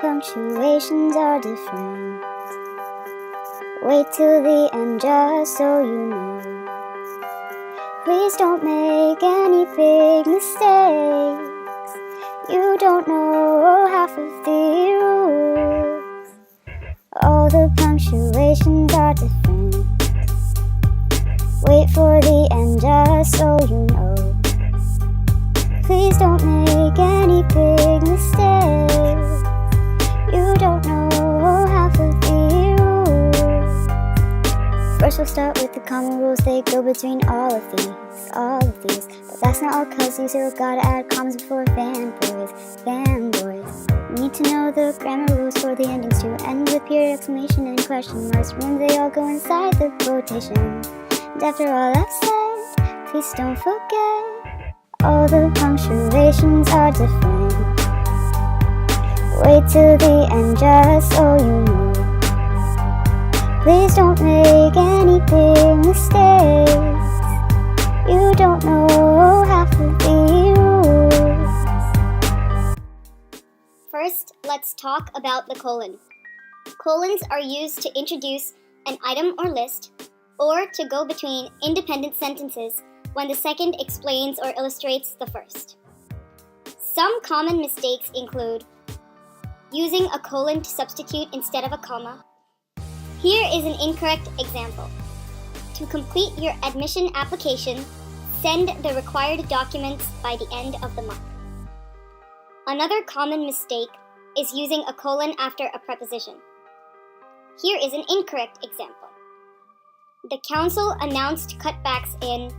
punctuations are different. Wait till the end just so you know. Please don't make any big mistakes. You don't know half of the rules. All the punctuations are different. Wait for the end just so you know. Please don't make any big mistakes. You don't know half of the rules. First we'll start with the common rules. They go between all of these. But that's not all, cause you still gotta add commas before fanboys. You need to know the grammar rules for the endings to end with period, exclamation, and question marks. Remember, they all go inside the quotation. And after all I've said, please don't forget, all the punctuations are different. Wait till the end just so you know. Please don't make any big mistakes. You don't know half of the rules. First, let's talk about the colon. Colons are used to introduce an item or list, or to go between independent sentences when the second explains or illustrates the first. Some common mistakes include using a colon to substitute instead of a comma. Here is an incorrect example. To complete your admission application, send the required documents by the end of the month. Another common mistake is using a colon after a preposition. Here is an incorrect example. The council announced cutbacks in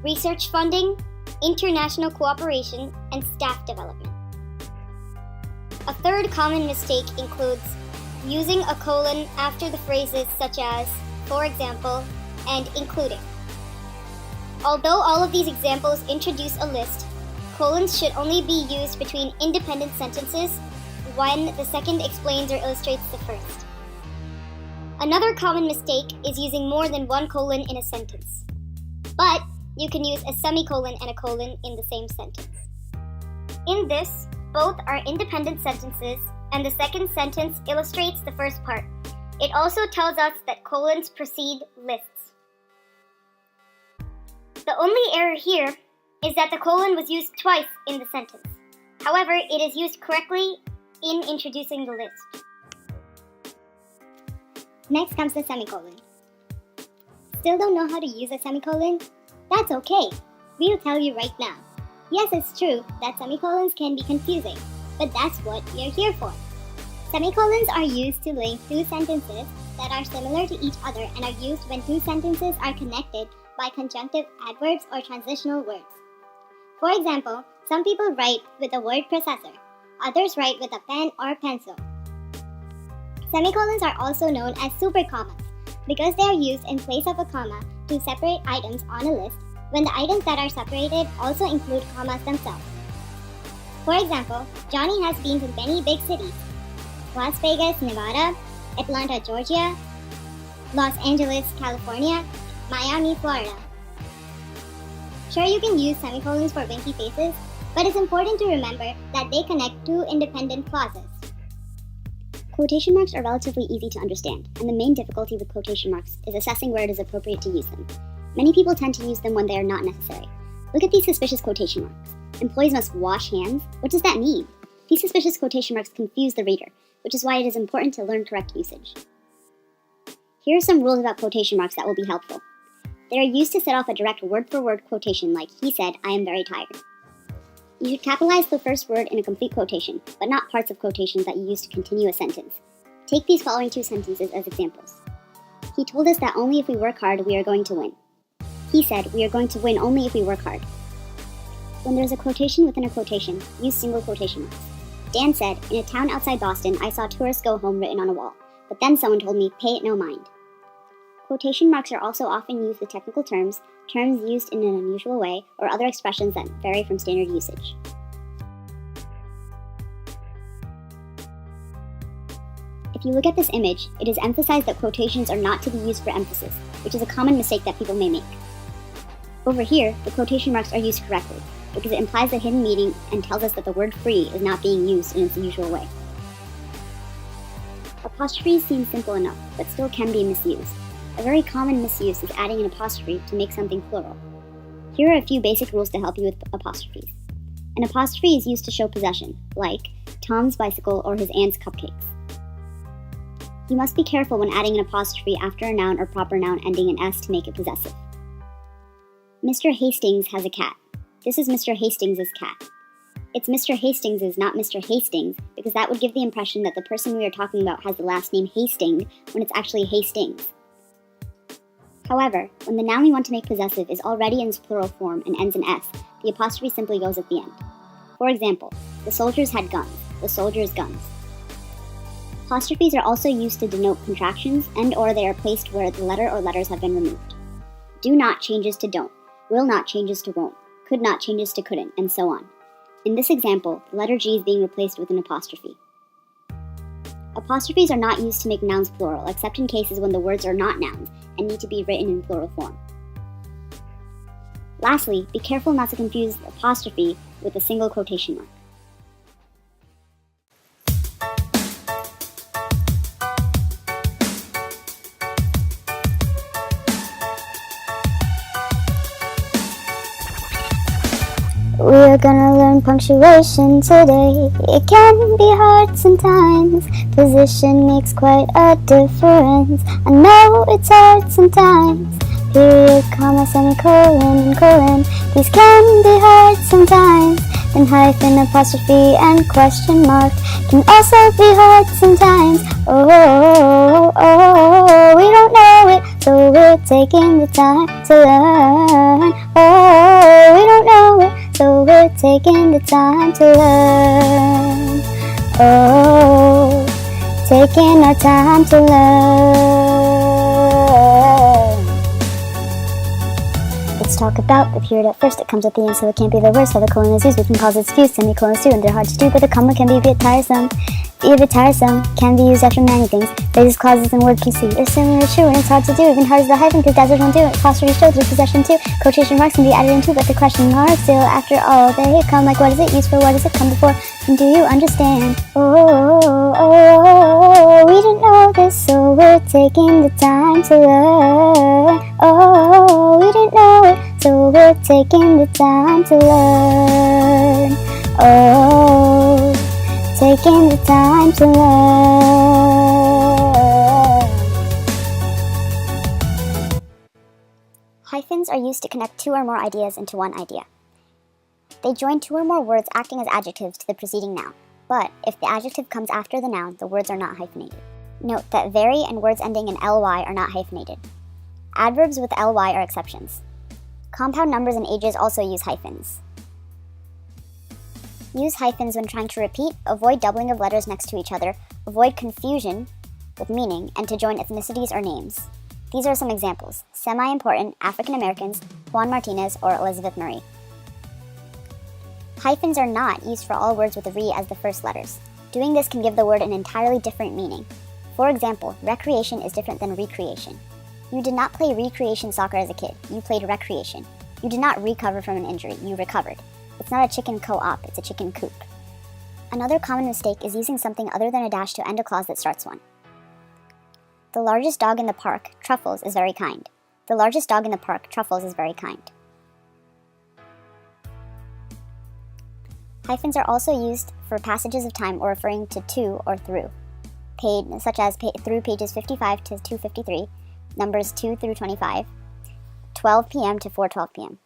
research funding, international cooperation, and staff development. A third common mistake includes using a colon after the phrases such as, for example, and including. Although all of these examples introduce a list, colons should only be used between independent sentences when the second explains or illustrates the first. Another common mistake is using more than one colon in a sentence. But you can use a semicolon and a colon in the same sentence. In this, both are independent sentences, and the second sentence illustrates the first part. It also tells us that colons precede lists. The only error here is that the colon was used twice in the sentence. However, it is used correctly in introducing the list. Next comes the semicolon. Still don't know how to use a semicolon? That's okay. We'll tell you right now. Yes, it's true that semicolons can be confusing, but that's what we're here for. Semicolons are used to link two sentences that are similar to each other and are used when two sentences are connected by conjunctive adverbs or transitional words. For example, some people write with a word processor. Others write with a pen or pencil. Semicolons are also known as supercommas because they are used in place of a comma to separate items on a list when the items that are separated also include commas themselves. For example, Johnny has been to many big cities: Las Vegas, Nevada; Atlanta, Georgia; Los Angeles, California; Miami, Florida. Sure, you can use semicolons for winky faces, but it's important to remember that they connect two independent clauses. Quotation marks are relatively easy to understand, and the main difficulty with quotation marks is assessing where it is appropriate to use them. Many people tend to use them when they are not necessary. Look at these suspicious quotation marks. Employees must wash hands. What does that mean? These suspicious quotation marks confuse the reader, which is why it is important to learn correct usage. Here are some rules about quotation marks that will be helpful. They are used to set off a direct word-for-word quotation like, "He said, I am very tired." You should capitalize the first word in a complete quotation, but not parts of quotations that you use to continue a sentence. Take these following two sentences as examples. He told us that only if we work hard, we are going to win. He said, we are going to win only if we work hard. When there's a quotation within a quotation, use single quotation marks. Dan said, in a town outside Boston, I saw tourists go home written on a wall, but then someone told me, pay it no mind. Quotation marks are also often used with technical terms used in an unusual way, or other expressions that vary from standard usage. If you look at this image, it is emphasized that quotations are not to be used for emphasis, which is a common mistake that people may make. Over here, the quotation marks are used correctly, because it implies a hidden meaning and tells us that the word free is not being used in its usual way. Apostrophes seem simple enough, but still can be misused. A very common misuse is adding an apostrophe to make something plural. Here are a few basic rules to help you with apostrophes. An apostrophe is used to show possession, like Tom's bicycle or his aunt's cupcakes. You must be careful when adding an apostrophe after a noun or proper noun ending in S to make it possessive. Mr. Hastings has a cat. This is Mr. Hastings' cat. It's Mr. Hastings', not Mr. Hastings, because that would give the impression that the person we are talking about has the last name Hastings when it's actually Hastings. However, when the noun we want to make possessive is already in its plural form and ends in S, the apostrophe simply goes at the end. For example, the soldiers had guns, the soldiers' guns. Apostrophes are also used to denote contractions and/or they are placed where the letter or letters have been removed. Do not changes to don't, will not changes to won't, could not changes to couldn't, and so on. In this example, the letter G is being replaced with an apostrophe. Apostrophes are not used to make nouns plural, except in cases when the words are not nouns and need to be written in plural form. Lastly, be careful not to confuse the apostrophe with a single quotation mark. We're gonna learn punctuation today. It can be hard sometimes. Position makes quite a difference. I know it's hard sometimes. Period, comma, semicolon, and colon. These can be hard sometimes. Then hyphen, apostrophe, and question mark can also be hard sometimes. We don't know it, so we're taking the time to learn. We don't know it, so we're taking the time to learn. Taking our time to learn. Let's talk about the period at first. It comes at the end, so it can't be the worst. How the colon is used, we can cause it's fused. Semicolons too, and they're hard to do, but the comma can be a bit tiresome. Can be used after many things. Phrases, clauses, and word pursuit are similar true, and it's hard to do. Even hard as the hyphen, because dazzlers won't do it. Apostrophe shows their possession too. Quotation marks can be added in too, but the question marks still, after all, they come. Like, what is it used for? What does it come before? And do you understand? We didn't know this, so we're taking the time to learn. We didn't know it, so we're taking the time to learn. Taking the time to learn. Hyphens are used to connect two or more ideas into one idea. They join two or more words acting as adjectives to the preceding noun, but if the adjective comes after the noun, the words are not hyphenated. Note that very and words ending in ly are not hyphenated. Adverbs with ly are exceptions. Compound numbers and ages also use hyphens. Use hyphens when trying to repeat, avoid doubling of letters next to each other, avoid confusion with meaning, and to join ethnicities or names. These are some examples: semi-important, African Americans, Juan Martinez, or Elizabeth Marie. Hyphens are not used for all words with re as the first letters. Doing this can give the word an entirely different meaning. For example, recreation is different than recreation. You did not play recreation soccer as a kid, you played recreation. You did not recover from an injury, you recovered. It's not a chicken co-op, it's a chicken coop. Another common mistake is using something other than a dash to end a clause that starts one. The largest dog in the park, Truffles, is very kind. The largest dog in the park, Truffles, is very kind. Hyphens are also used for passages of time or referring to or through, such as through pages 55 to 253, numbers 2 through 25, 12 p.m. to 4:12 p.m.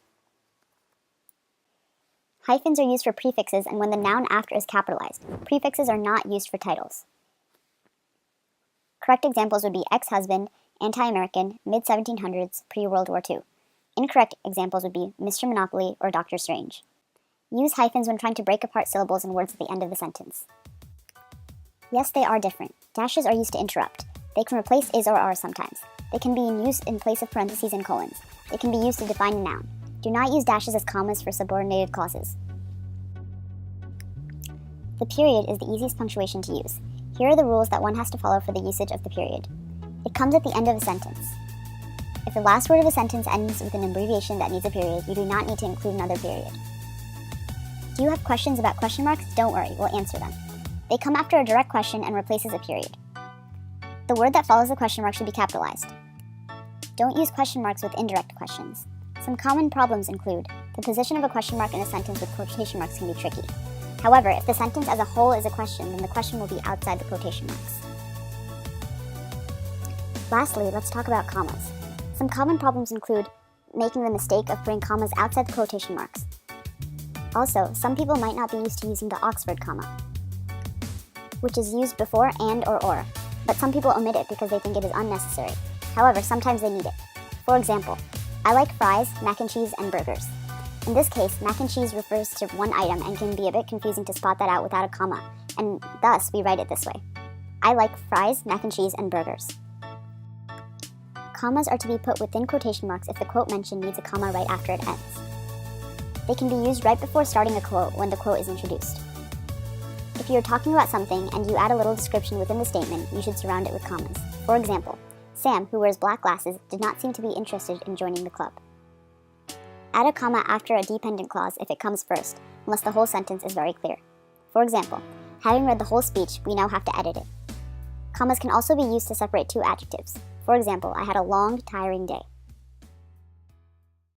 Hyphens are used for prefixes and when the noun after is capitalized. Prefixes are not used for titles. Correct examples would be ex-husband, anti-American, mid-1700s, pre-World War II. Incorrect examples would be Mr. Monopoly or Dr. Strange. Use hyphens when trying to break apart syllables and words at the end of the sentence. Yes, they are different. Dashes are used to interrupt. They can replace is or are sometimes. They can be used in place of parentheses and colons. They can be used to define a noun. Do not use dashes as commas for subordinated clauses. The period is the easiest punctuation to use. Here are the rules that one has to follow for the usage of the period. It comes at the end of a sentence. If the last word of a sentence ends with an abbreviation that needs a period, you do not need to include another period. Do you have questions about question marks? Don't worry, we'll answer them. They come after a direct question and replaces a period. The word that follows the question mark should be capitalized. Don't use question marks with indirect questions. Some common problems include the position of a question mark in a sentence with quotation marks can be tricky. However, if the sentence as a whole is a question, then the question will be outside the quotation marks. Lastly, let's talk about commas. Some common problems include making the mistake of putting commas outside the quotation marks. Also, some people might not be used to using the Oxford comma, which is used before and or, but some people omit it because they think it is unnecessary. However, sometimes they need it. For example, I like fries, mac and cheese, and burgers. In this case, mac and cheese refers to one item and can be a bit confusing to spot that out without a comma, and thus we write it this way. I like fries, mac and cheese, and burgers. Commas are to be put within quotation marks if the quote mentioned needs a comma right after it ends. They can be used right before starting a quote when the quote is introduced. If you are talking about something and you add a little description within the statement, you should surround it with commas. For example, Sam, who wears black glasses, did not seem to be interested in joining the club. Add a comma after a dependent clause if it comes first, unless the whole sentence is very clear. For example, having read the whole speech, we now have to edit it. Commas can also be used to separate two adjectives. For example, I had a long, tiring day.